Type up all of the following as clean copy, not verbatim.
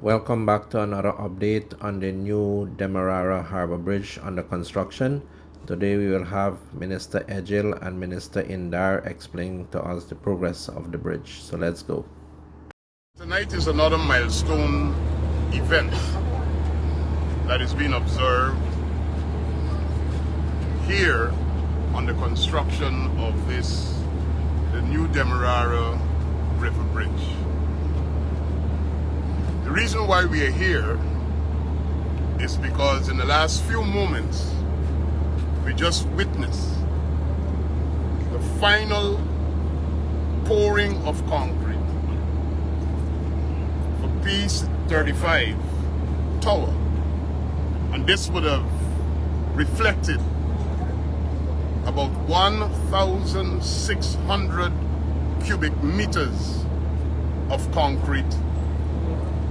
Welcome back to another update on the new Demerara Harbour Bridge under construction. Today we will have Minister Ejil and Minister Indar explain to us the progress of the bridge. So let's go. Tonight is another milestone event that is being observed here on the construction of the new Demerara River Bridge. The reason why we are here is because in the last few moments we just witnessed the final pouring of concrete for Piece 35 tower, and this would have reflected about 1,600 cubic meters of concrete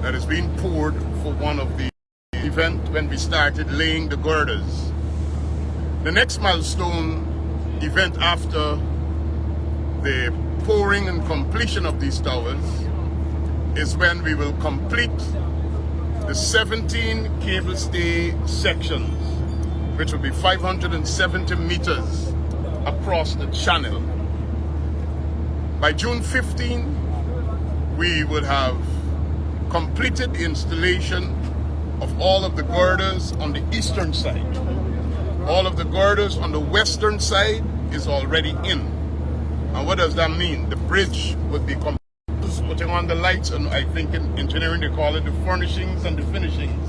that is being poured for one of the event when we started laying the girders. The next milestone event after the pouring and completion of these towers is when we will complete the 17 cable stay sections, which will be 570 meters across the channel. By June 15, we would have completed the installation of all of the girders on the eastern side. All of the girders on the western side is already in. And what does that mean? The bridge would be complete. Putting on the lights, and I think in engineering they call it the furnishings and the finishings.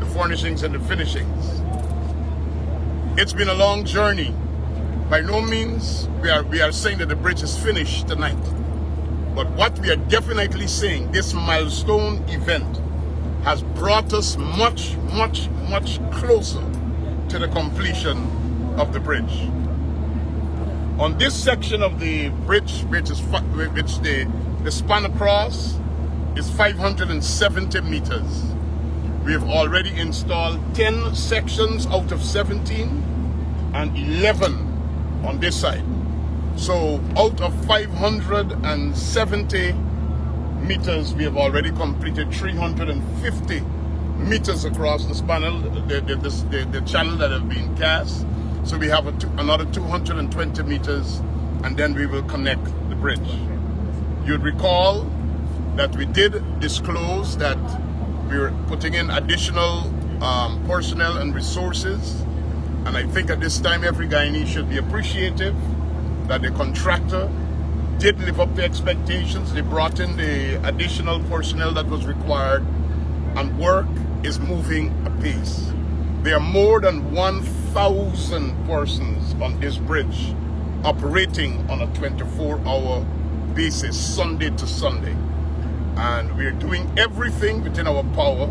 The furnishings and the finishings. It's been a long journey. By no means we are saying that the bridge is finished tonight. But what we are definitely saying, this milestone event has brought us much, much, much closer to the completion of the bridge. On this section of the bridge, which the span across is 570 meters. We have already installed 10 sections out of 17 and 11 on this side. So out of 570 meters, we have already completed 350 meters across the the channel that have been cast. So we have another 220 meters, and then we will connect the bridge. You'd recall that we did disclose that we were putting in additional personnel and resources, and I think at this time every Guyanese should be appreciative that the contractor did live up to expectations. They brought in the additional personnel that was required, and work is moving apace. There are more than 1,000 persons on this bridge operating on a 24-hour basis, Sunday to Sunday. And we are doing everything within our power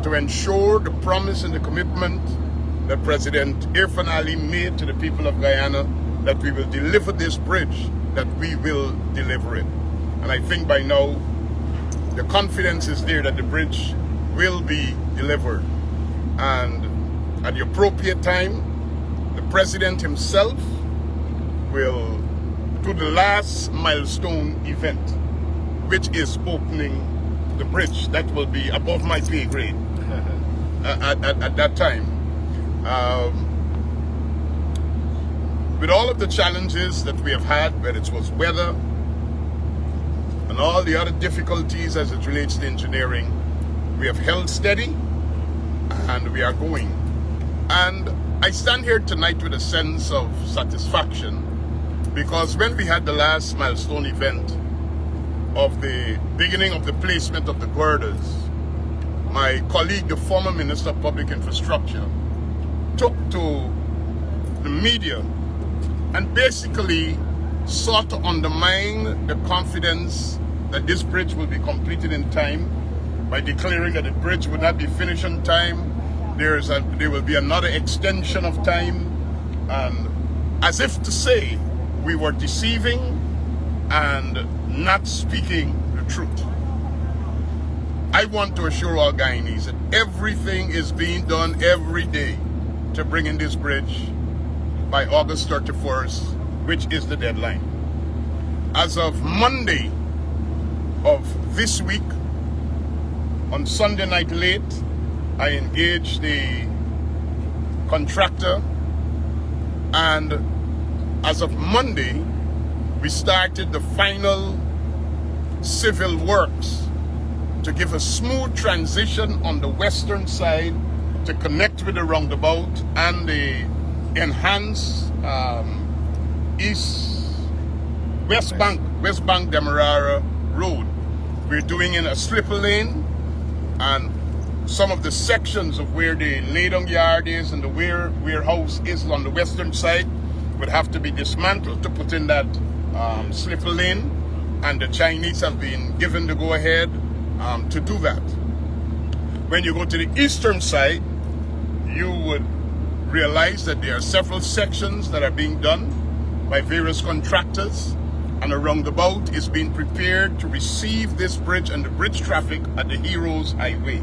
to ensure the promise and the commitment that President Irfan Ali made to the people of Guyana, that we will deliver this bridge, that we will deliver it. And I think by now, the confidence is there that the bridge will be delivered. And at the appropriate time, the President himself will do the last milestone event, which is opening the bridge. That will be above my pay grade at that time. With all of the challenges that we have had, whether it was weather and all the other difficulties as it relates to engineering, we have held steady and we are going. And I stand here tonight with a sense of satisfaction, because when we had the last milestone event of the beginning of the placement of the girders, my colleague, the former Minister of Public Infrastructure, took to the media and basically sought to undermine the confidence that this bridge will be completed in time by declaring that the bridge would not be finished on time. There will be another extension of time, and as if to say we were deceiving and not speaking the truth. I want to assure all Guyanese that everything is being done every day to bring in this bridge by August 31st, which is the deadline. As of Monday of this week, On Sunday night late, I engaged the contractor, and as of Monday, we started the final civil works to give a smooth transition on the western side to connect with the roundabout and the enhanced West Bank Demerara Road. We're doing in a slipper lane, and some of the sections of where the lay-down yard is and the warehouse is on the western side would have to be dismantled to put in that slipper lane, and the Chinese have been given the go-ahead to do that. When you go to the eastern side, you would realize that there are several sections that are being done by various contractors, and a roundabout is being prepared to receive this bridge and the bridge traffic at the Heroes Highway.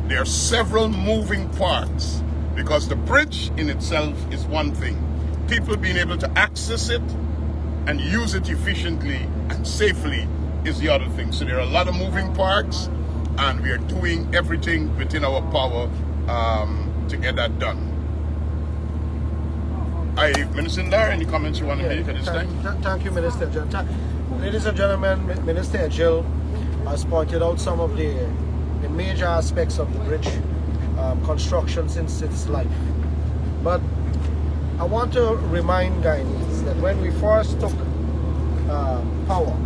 There are several moving parts because the bridge in itself is one thing. People being able to access it and use it efficiently and safely is the other thing. So there are a lot of moving parts, and we are doing everything within our power to get that done. Minister Indar, any comments you want to make at this time? Thank you, Minister Ejil. Ladies and gentlemen, Minister Ejil has pointed out some of the major aspects of the bridge construction since its life. But I want to remind Guyanese that when we first took power,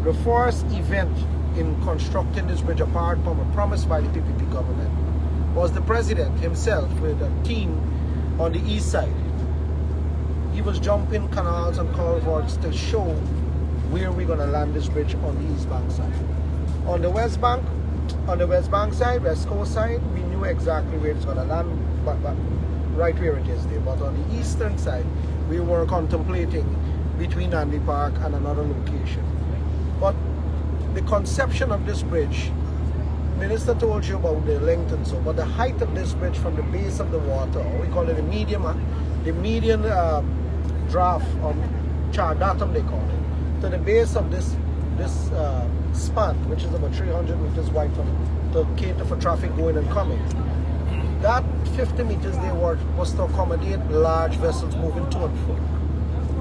the first event in constructing this bridge, apart from a promise by the PPP government, was the President himself with a team on the east side. He was jumping canals and culverts to show where we're going to land this bridge on the east bank side. On the west bank side, west coast side, we knew exactly where it's going to land, but right where it is there. But on the eastern side, we were contemplating between Andy Park and another location. But the conception of this bridge, Minister told you about the length and so, but the height of this bridge from the base of the water, or we call it the median draft or datum they call it, to the base of this span, which is about 300 meters wide to cater for traffic going and coming. That 50 meters there was to accommodate large vessels moving to and fro,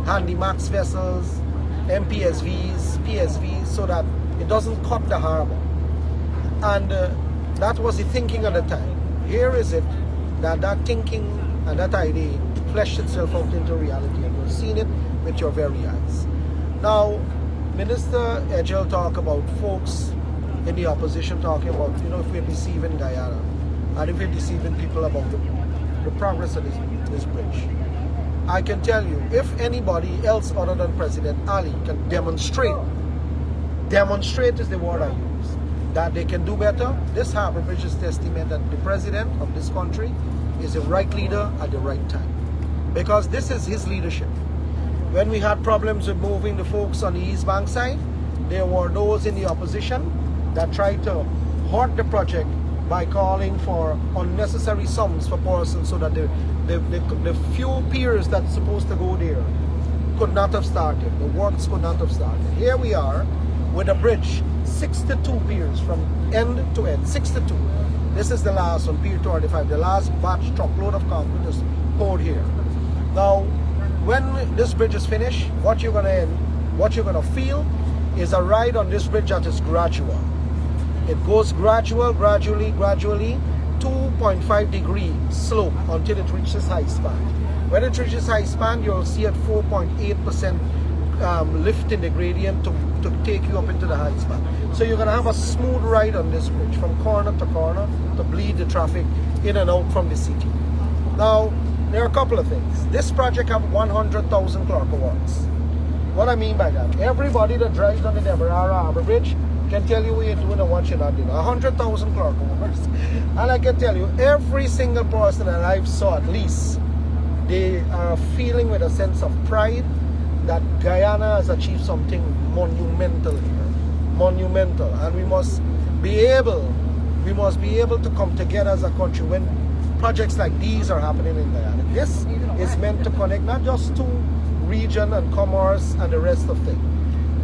handy max vessels, MPSVs, PSVs, so that it doesn't cut the harbor. And that was the thinking at the time. Here is it that thinking and that idea fleshed itself out into reality, and you've seen it with your very eyes. Now, Minister Ejil talk about folks in the opposition talking about, if we're deceiving Guyana and if we're deceiving people about the progress of this bridge. I can tell you, if anybody else other than President Ali can demonstrate is the word I use, that they can do better, this harbor bridge is testament that the president of this country is the right leader at the right time. Because this is his leadership. When we had problems with moving the folks on the East Bank side, there were those in the opposition that tried to hurt the project by calling for unnecessary sums for persons so that the few piers that's supposed to go there could not have started. The works could not have started. Here we are with a bridge, 62 piers from end to end, 62. This is the last on Pier 25, the last batch truckload of concrete is poured here. Now, when this bridge is finished, what you're gonna feel is a ride on this bridge that is gradual. It goes gradually, 2.5 degree slope until it reaches high span. When it reaches high span, you'll see at 4.8% lift in the gradient to take you up into the high span. So you're gonna have a smooth ride on this bridge from corner to corner to bleed the traffic in and out from the city. Now, there are a couple of things. This project have 100,000 clerk works. What I mean by that, everybody that drives on the Demerara Harbor Bridge can tell you what you're doing and what you're not doing. 100,000 clerk workers. And I can tell you, every single person that I've saw at least, they are feeling with a sense of pride that Guyana has achieved something monumental here. Monumental. And we must be able to come together as a country when projects like these are happening in Guyana. This is meant to connect not just to region and commerce and the rest of things.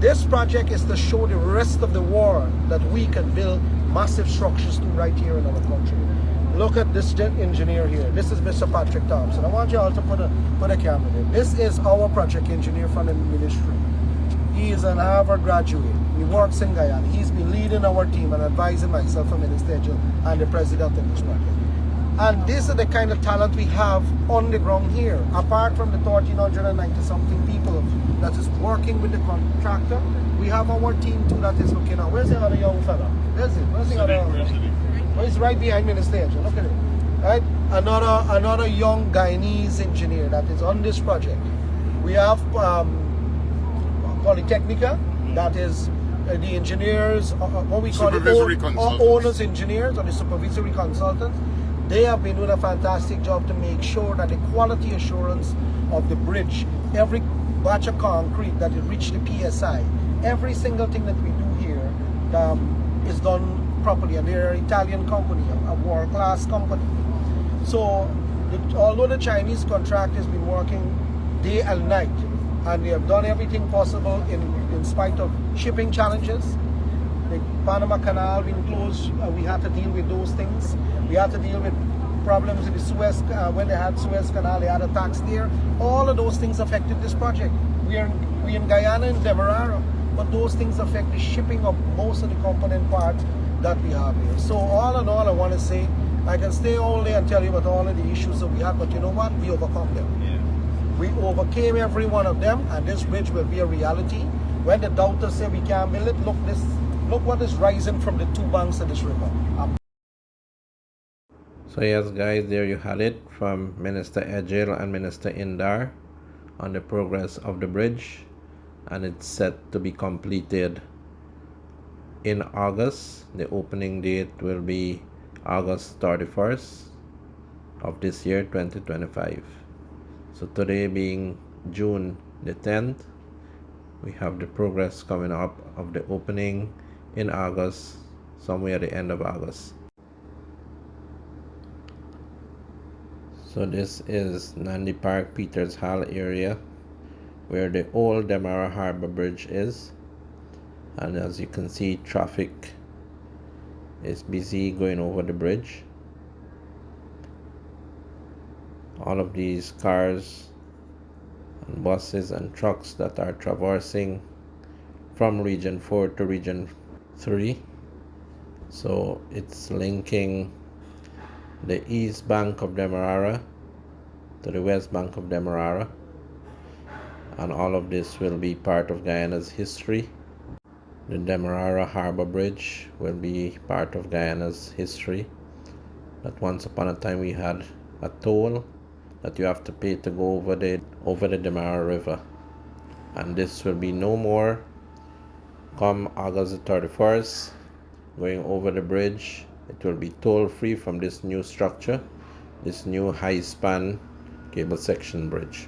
This project is to show the rest of the world that we can build massive structures too right here in our country. Look at this engineer here. This is Mr. Patrick Thompson. I want you all to put a camera there. This is our project engineer from the ministry. He is an Harvard graduate. He works in Guyana. He's been leading our team and advising myself and Minister Ejil and the president in this project. And this is the kind of talent we have on the ground here. Apart from the 1,390 something people that is working with the contractor, we have our team too that is looking at. Where's the other young fella? Where's the other? Well, he's right behind me in the stage. Look at him. Right? Another young Guyanese engineer that is on this project. We have Polytechnica, that is the engineers, what we call it, owners engineers or the supervisory consultants. They have been doing a fantastic job to make sure that the quality assurance of the bridge, every batch of concrete that it reached the PSI, every single thing that we do here is done properly. And they're an Italian company, a world-class company. So although the Chinese contractor has been working day and night, and they have done everything possible in spite of shipping challenges. The Panama Canal being closed, we had to deal with those things. We had to deal with problems with the Suez, when they had Suez Canal, they had attacks there. All of those things affected this project. We in Guyana and Demerara, but those things affect the shipping of most of the component parts that we have here. So all in all, I want to say, I can stay all day and tell you about all of the issues that we had, but you know what? We overcome them. Yeah. We overcame every one of them, and this bridge will be a reality. When the doubters say we can't build it, look what is rising from the two banks of this river. So yes guys, there you had it from Minister Ejil and Minister Indar on the progress of the bridge, and it's set to be completed in August. The opening date will be August 31st of this year, 2025. So today being June the 10th, we have the progress coming up of the opening in August, somewhere at the end of August. So this is Nandi Park, Peters Hall area where the old Demerara Harbor Bridge is. And as you can see, traffic is busy going over the bridge. All of these cars and buses and trucks that are traversing from region 4 to region 3. So it's linking the east bank of Demerara to the west bank of Demerara, and all of this will be part of Guyana's history. The Demerara Harbor Bridge will be part of Guyana's history. That once upon a time we had a toll that you have to pay to go over the Demerara River, and this will be no more come August 31st. Going over the bridge, it will be toll free from this new structure, this new high span cable section bridge.